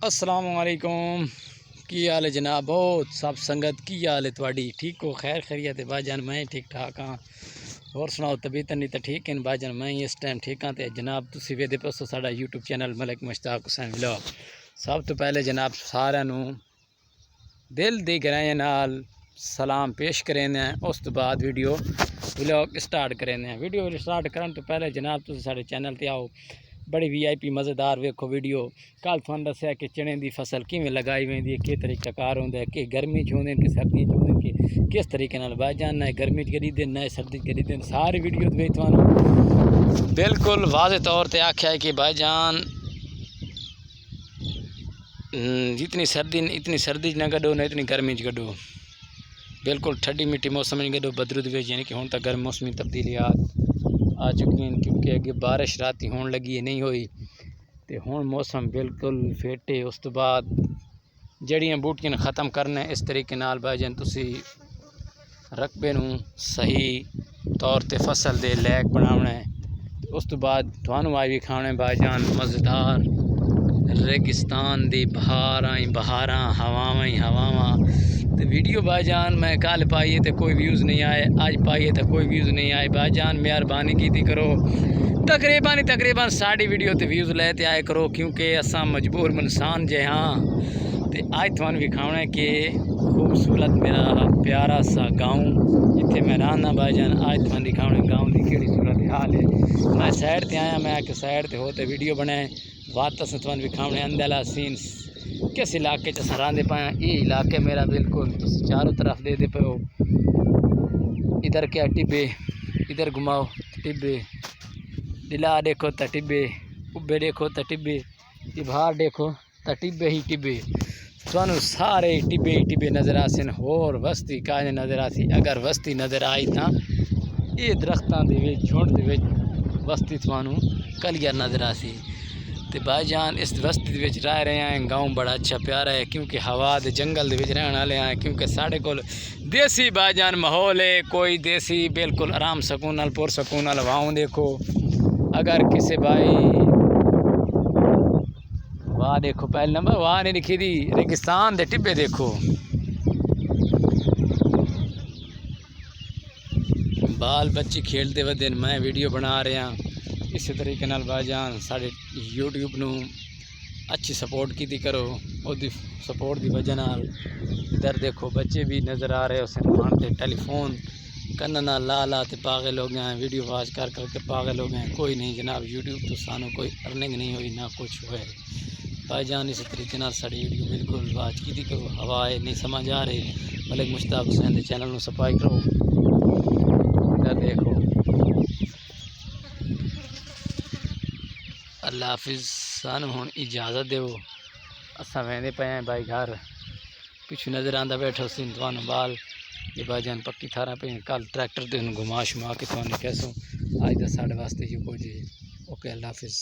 السلام علیکم، کی حال ہے جناب؟ بہت سب سنگت کی حال ہے تواڈی؟ ٹھیک ہو؟ خیر خیریت ہے؟ باجان میں ٹھیک ٹھاک ہاں، اور سناؤ طبیعت نہیں تو ٹھیک ہے باجان؟ میں اس ٹائم ٹھیک ہاں تے جناب تسی ویدے پسو ساڈا یوٹیوب چینل ملک مشتاق حسین ولاگ۔ سب تو پہلے جناب سارے دل دی گہرائیاں نال سلام پیش کریں، اس تو بعد ویڈیو ولاگ سٹارٹ کریں۔ ویڈیو سٹارٹ کرن تو پہلے جناب تسی ساڈے چینل تے آؤ، بڑی وی آئی پی مزیدار ویکھو ویڈیو۔ کل تھوان دسیا کہ چنے دی فصل کیویں لگائی ویندی ہے، کہ طریقہ کار ہوندا ہے، کہ گرمی چ ہوندے کہ سردی چ ہوندے، کہ کس طریقے نال بائی جان نہ گرمی چ کری دے نہ سردی چ کری دے، ساری ویڈیو دے وچ تھانوں بالکل واضح طور تے آکھیا ہے کہ بائی جان اتنی سردی چ نہ گڈو نہ اتنی گرمی چ گڈو، بالکل ٹھڈی میٹھی موسم چ گڈو بدرو دے وچ، یعنی کہ ہن تک گرم موسمی تبدیلیات آ چکی ہیں، کیونکہ اگے بارش راتی ہون لگی ہے نہیں ہوئی تے ہن موسم بالکل فٹ ہے۔ اس تو بعد جڑیاں بوٹیاں ختم کرنا اس طریقے نال بائی جان تسی رقبے نوں صحیح طور تے فصل دے لائق بناونا ہے۔ اس تو بعد تھانوں آئی بھی کھاونا ہے بائی جان مزیدار ریگستان دی بہاراں ہواواں تے ویڈیو بائی جان میں کل پائیے تے کوئی ویوز نہیں آئے، اج پائیے تے کوئی ویوز نہیں آئے۔ بائی جان مہربانی کیتی کرو، تقریباً ساڈی ویڈیو تے ویوز لے تے آئے کرو، کیونکہ اساں مجبور انسان جے ہاں۔ تے اج تھانوں وکھاونا ہے کہ خوبصورت میرا پیارا سا گاؤں جتھے میں رہنا بائی جان، اج تھانوں دکھاونا ہے گاؤں دی کیڑی صورت حال ہے۔ میں سائڈ تے آیا، میں کہ سائڈ تے ہو تے ویڈیو بنائے، واپس تھانوں وکھاونا ہے اندھلا سین کس علاقے چ سراندے پایا۔ یہ علاقے میرا بالکل تسی چاروں طرف دے پے ہو، ادھر کیا ٹبے، ادھر گھماؤ ٹبے، دلا دیکھو تا ٹبے، اوبے دیکھو تا ٹبے، ابھار دیکھو تا ٹبے ہی ٹبے، تھانوں سارے ٹبے نظر آسن، ہور وستی کائیں نظر آسی۔ اگر وستی نظر آئی تاں یہ درختاں دے وچ جھنڈ دے وچ وستی تھانوں کلیئر نظر آسی۔ تے بائی جان اس وستی دے وچ رہ رہے ہیں، گاؤں بڑا اچھا پیارا ہے، کیونکہ ہوا دے جنگل دے وچ رہن والے ہیں، کیونکہ ساڈے کول دیسی بائی جان ماحول ہے، کوئی دیسی بالکل آرام سکون نال پرسکون نال ہواؤں دیکھو۔ اگر کسے بھائی واہ دیکھو، پہلے نمبر واہ نہیں لکھی دی، ریگستان دے ٹبے دیکھو، بال بچے کھیلتے ودے، میں ویڈیو بنا رہا ہوں۔ اسی طریقے نال بائی جان ساڈے یوٹیوب نوں اچھی سپورٹ کیتی کرو، اور دی سپورٹ دی وجہ نال ادھر دیکھو بچے بھی نظر آ رہے ہو سن تے ٹیلی فون کنا نال لا تے پاگل ہو گئے ہیں، ویڈیو واچ کر کے پاگل ہو گئے ہیں۔ کوئی نہیں جناب، یوٹیوب تو سانوں کوئی ارننگ نہیں ہوئی نہ کچھ ہوئے بائی جان۔ اسی طریقے نال ساڈی ویڈیو بالکل واچ کیتی کرو، ہوا ہے نہیں سمجھ آ رہی ملک مشتاق حسین دے چینل نوں سبسکرائب کرو۔ ادھر دیکھو، اللہ حافظ، سانوں ہن اجازت دیو، اساں ویندے پئے ہیں بائی گھر، پچھو نظر آندا بیٹھو سن تھانوں بال یہ بائی جان پکی تھاراں پہ کل ٹریکٹر تے گھما شما کے تھانوں کیسوں اج دا ساڈے واسطے جو کچھ ہے۔ اوکے، اللہ حافظ۔